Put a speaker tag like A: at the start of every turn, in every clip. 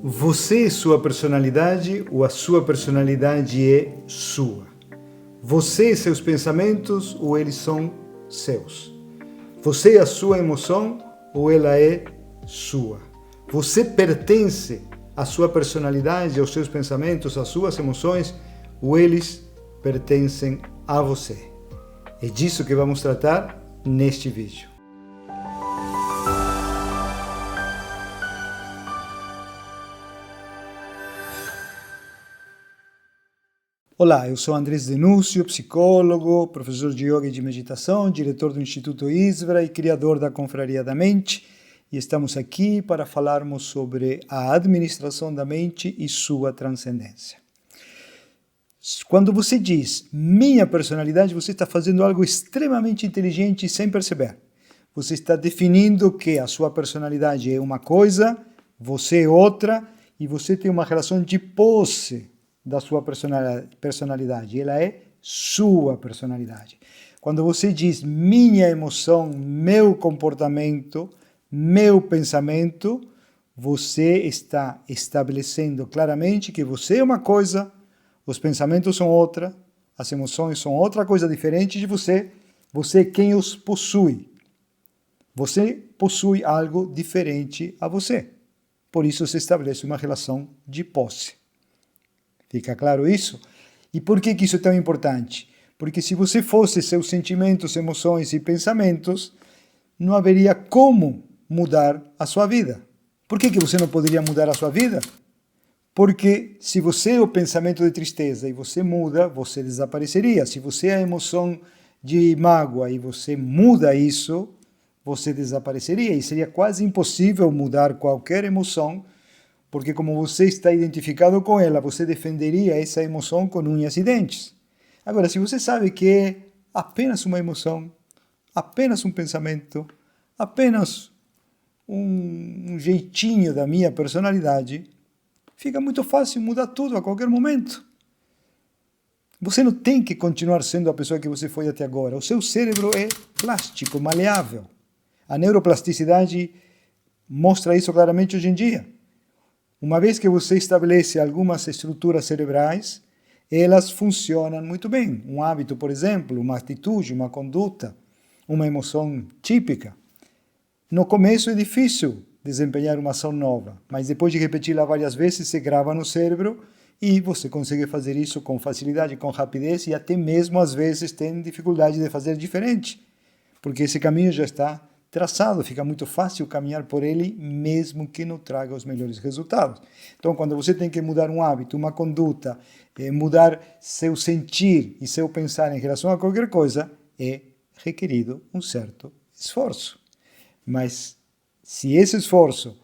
A: Você é sua personalidade ou a sua personalidade é sua? Você é seus pensamentos ou eles são seus? Você é a sua emoção ou ela é sua? Você pertence à sua personalidade, aos seus pensamentos, às suas emoções ou eles pertencem a você? É disso que vamos tratar neste vídeo. Olá, eu sou Andrés Denúcio, psicólogo, professor de yoga e de meditação, diretor do Instituto Isvra e criador da Confraria da Mente. E estamos aqui para falarmos sobre a administração da mente e sua transcendência. Quando você diz minha personalidade, você está fazendo algo extremamente inteligente sem perceber. Você está definindo que a sua personalidade é uma coisa, você é outra, e você tem uma relação de posse da sua personalidade. Ela é sua personalidade. Quando você diz minha emoção, meu comportamento, meu pensamento, você está estabelecendo claramente que você é uma coisa, os pensamentos são outra, as emoções são outra coisa diferente de você. Você é quem os possui. Você possui algo diferente a você. Por isso se estabelece uma relação de posse. Fica claro isso? E por que isso é tão importante? Porque se você fosse seus sentimentos, emoções e pensamentos, não haveria como mudar a sua vida. Por que você não poderia mudar a sua vida? Porque se você é o pensamento de tristeza e você muda, você desapareceria. Se você é a emoção de mágoa e você muda isso, você desapareceria. E seria quase impossível mudar qualquer emoção, porque como você está identificado com ela, você defenderia essa emoção com unhas e dentes. Agora, se você sabe que é apenas uma emoção, apenas um pensamento, apenas um jeitinho da minha personalidade, fica muito fácil mudar tudo a qualquer momento. Você não tem que continuar sendo a pessoa que você foi até agora. O seu cérebro é plástico, maleável. A neuroplasticidade mostra isso claramente hoje em dia. Uma vez que você estabelece algumas estruturas cerebrais, elas funcionam muito bem. Um hábito, por exemplo, uma atitude, uma conduta, uma emoção típica. No começo é difícil desempenhar uma ação nova, mas depois de repeti-la várias vezes, se grava no cérebro e você consegue fazer isso com facilidade, com rapidez e até mesmo às vezes tem dificuldade de fazer diferente, porque esse caminho já está traçado, fica muito fácil caminhar por ele, mesmo que não traga os melhores resultados. Então, quando você tem que mudar um hábito, uma conduta, mudar seu sentir e seu pensar em relação a qualquer coisa, é requerido um certo esforço. Mas, se esse esforço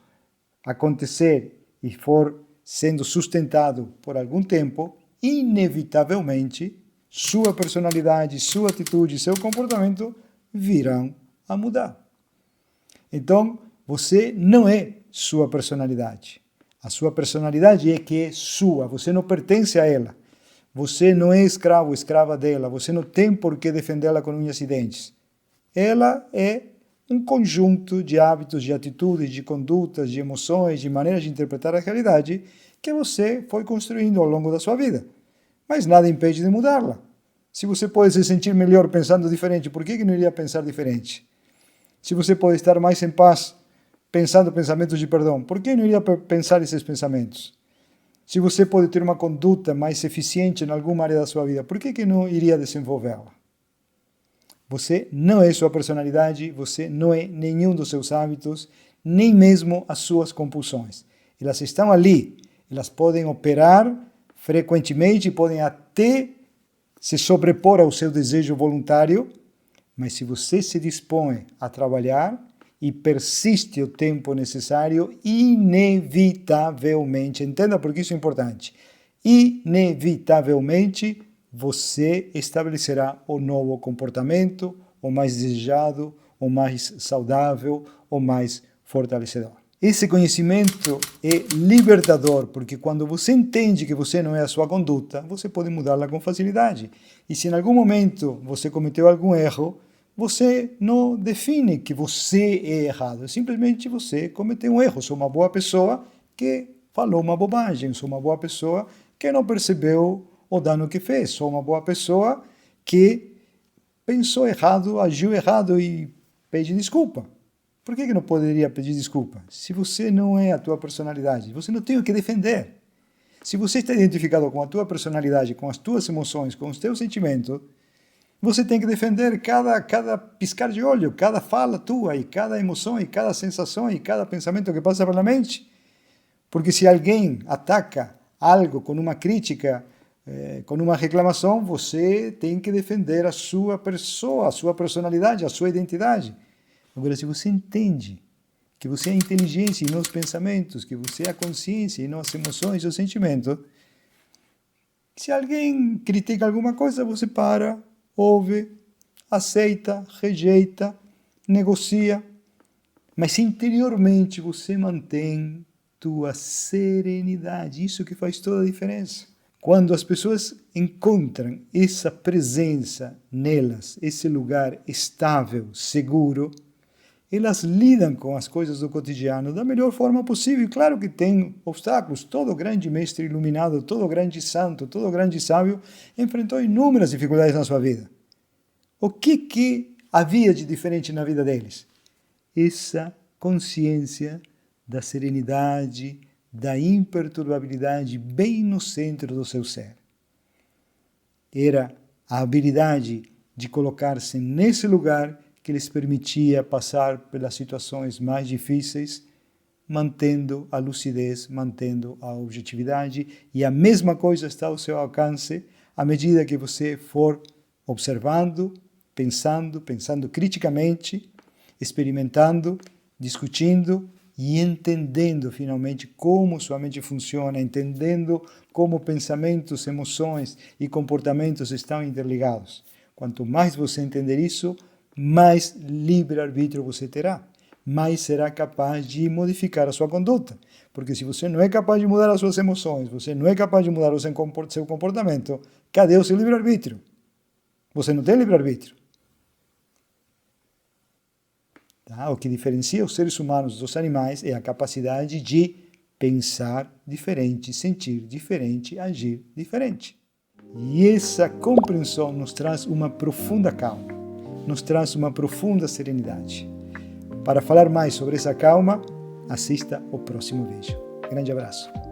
A: acontecer e for sendo sustentado por algum tempo, inevitavelmente, sua personalidade, sua atitude, seu comportamento virão a mudar. Então, você não é sua personalidade. A sua personalidade é que é sua, você não pertence a ela. Você não é escravo, escrava dela, você não tem por que defendê-la com unhas e dentes. Ela é um conjunto de hábitos, de atitudes, de condutas, de emoções, de maneiras de interpretar a realidade que você foi construindo ao longo da sua vida. Mas nada impede de mudá-la. Se você pode se sentir melhor pensando diferente, por que não iria pensar diferente? Se você pode estar mais em paz pensando pensamentos de perdão, por que não iria pensar esses pensamentos? Se você pode ter uma conduta mais eficiente em alguma área da sua vida, por que não iria desenvolvê-la? Você não é sua personalidade, você não é nenhum dos seus hábitos, nem mesmo as suas compulsões. Elas estão ali, elas podem operar frequentemente, podem até se sobrepor ao seu desejo voluntário, mas se você se dispõe a trabalhar e persiste o tempo necessário, inevitavelmente, entenda porque isso é importante, inevitavelmente você estabelecerá o novo comportamento, o mais desejado, o mais saudável, o mais fortalecedor. Esse conhecimento é libertador, porque quando você entende que você não é a sua conduta, você pode mudá-la com facilidade. E se em algum momento você cometeu algum erro, você não define que você é errado, simplesmente você cometeu um erro. Sou uma boa pessoa que falou uma bobagem, sou uma boa pessoa que não percebeu o dano que fez, sou uma boa pessoa que pensou errado, agiu errado e pede desculpa. Por que não poderia pedir desculpa? Se você não é a tua personalidade, você não tem o que defender. Se você está identificado com a tua personalidade, com as tuas emoções, com os teus sentimentos, você tem que defender cada piscar de olho, cada fala tua, e cada emoção, e cada sensação, e cada pensamento que passa pela mente. Porque se alguém ataca algo com uma crítica, com uma reclamação, você tem que defender a sua pessoa, a sua personalidade, a sua identidade. Agora, se você entende que você é a inteligência e não os pensamentos, que você é a consciência e não as emoções e os sentimentos, se alguém critica alguma coisa, você para, ouve, aceita, rejeita, negocia, mas se interiormente você mantém tua serenidade, isso que faz toda a diferença. Quando as pessoas encontram essa presença nelas, esse lugar estável, seguro, elas lidam com as coisas do cotidiano da melhor forma possível. Claro que tem obstáculos. Todo grande mestre iluminado, todo grande santo, todo grande sábio enfrentou inúmeras dificuldades na sua vida. O que havia de diferente na vida deles? Essa consciência da serenidade, da imperturbabilidade bem no centro do seu ser. Era a habilidade de colocar-se nesse lugar que lhes permitia passar pelas situações mais difíceis, mantendo a lucidez, mantendo a objetividade, e a mesma coisa está ao seu alcance à medida que você for observando, pensando criticamente, experimentando, discutindo e entendendo finalmente como sua mente funciona, entendendo como pensamentos, emoções e comportamentos estão interligados. Quanto mais você entender isso, mais livre-arbítrio você terá, mais será capaz de modificar a sua conduta. Porque se você não é capaz de mudar as suas emoções, você não é capaz de mudar o seu comportamento, cadê o seu livre-arbítrio? Você não tem livre-arbítrio. Tá? O que diferencia os seres humanos dos animais é a capacidade de pensar diferente, sentir diferente, agir diferente. E essa compreensão nos traz uma profunda calma, nos traz uma profunda serenidade. Para falar mais sobre essa calma, assista ao próximo vídeo. Grande abraço.